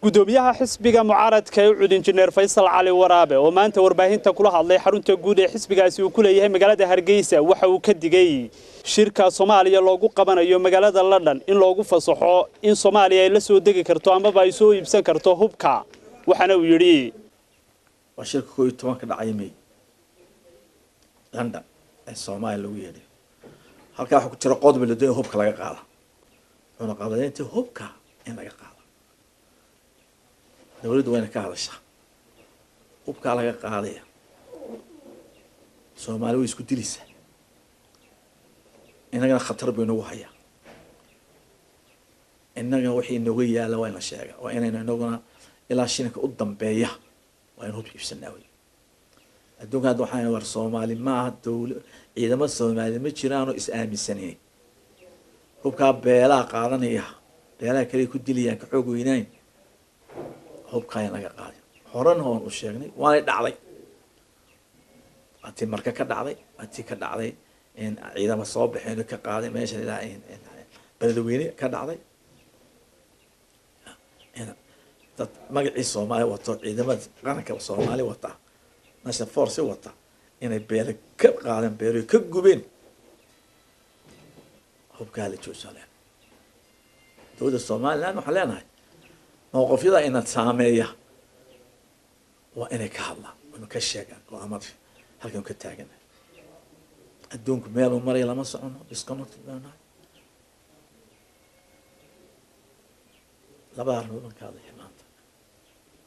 gudoomiyaha xisbiga mucaaradka ee cud injineer Faysal Cali Waraabe oo maanta warbaahinta kula hadlay xarunta guud ee xisbigaasi uu ku leeyahay magaalada Hargeysa waxa uu ka digay shirka Soomaaliya loogu qabanayo magaalada London in loogu fasaxo in Soomaaliya ay la soo degi karto ama ay soo iibsan karto hubka waxana uu yiri waa shirka 11 ka dhacay May London ee Soomaaliya lagu yeeray halka waxa ku jira qodob la doonayo hubka laga qaado una qaadaynta hubka in laga qaado dawladdu wayna ka hadashaa hubka laga qaadaya Soomaaliya way isku dilaysaa inaga khatar baynu ugu hayaa inaga wixii inagu yaala waa la sheega waa inaynu inaguna ilaa shilinka u dambeeya waa in hub iibsanaa way adduunka hadda waxaan war Soomaali ma dawlad ciidamada Soomaali ma jiraan oo is aaminsaneen hubka beelaha qaadanaya beelaha kale ku dilayaan ka xoog weynaan hubka laga qaaday horan hoon u sheegnay waana dhacday anti marka ka dhacday anti ka dhacday in ciidamada soo baxeen ka qaaday meesha ilaa in beledweyne ka dhacday dad magaci Soomaali wato ciidamada qaranka Soomaali wata national force wata inay beelo ka qaadan beelo ka gubeen hubka la joojiyay dawladda Soomaaliland waxa leenahay موقفيدا إن تسامية وإن كهلا وإن كشجع وأمر هل كم كتاجنا الدونك ميل ومري لما صعنا يسكنوا تبعنا لا بعرف من كذا حمانت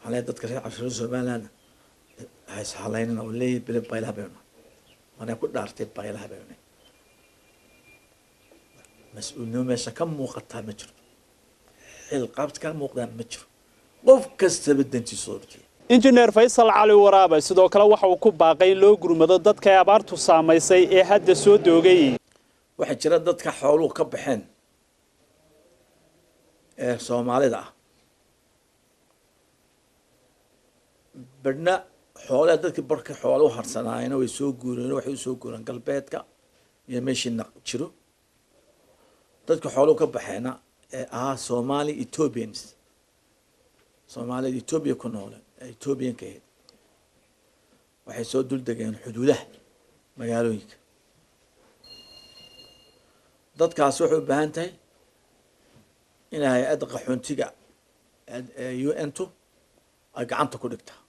على يد تذكر عشر زملانا هاي سحلين أولي بايلها بينا وأنا كنت دارتي بايلها بينا مسؤول نوم كم موقتها مجر القابت كان موقدان مجر qof kasta badanti soorti injineer Faysal Cali Waraabe sidoo kale waxa uu ku baaqay loo gurmado dadka abaartu saameysay ee hadda soo doogay waxa jira dadka xooluhu ka baxeen ee Soomaalida badna xoolaha dadka barka xooluhu harsanaayeen way soo guureen waxay soo guureen galbeedka iyo meeshii naq jiro dadka xooluhu ka baxeena Somali Ethiopians Somali Ethiopia ku nool Ethiopian ka waxay soo dul degeen xuduudaha magaalooyinka dadkaas wuxuu u baahan tahay in hay'adda qaxoontiga UN-tu ay gacanta ku dhigtaa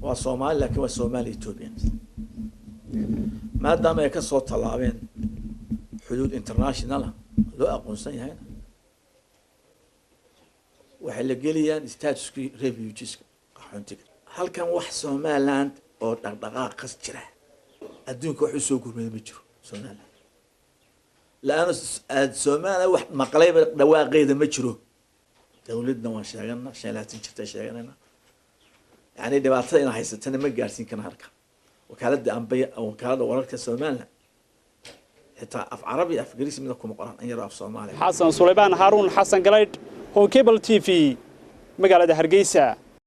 waa Soomaali laakiin waa Somali Ethiopians maadaama ay ka soo talaabeen xuduud international loo aqoonsan yahay waxay la geliyaan statuski refugees qaxoontiga halkan wax Somaliland oo dhaqdhaqaaq qas jira adduunka wax soo gurmay ma jiro Somaliland laana Somaliland wax maqlay dhawaaqeeda ma jiro dawladna waan sheeganaa sheelaatin jirta sheeganayna yani dhibaatada in haysatana ma gaarsiin kana halka wakaaladda ambiya wakaaladda wararka Somaliland حتى أف عربي أف إنجليزي منكم قرآن أن يرى أف صومالي حسن سليمان هارون حسن جلايد هو كيبل تي في مقالة هرقيسة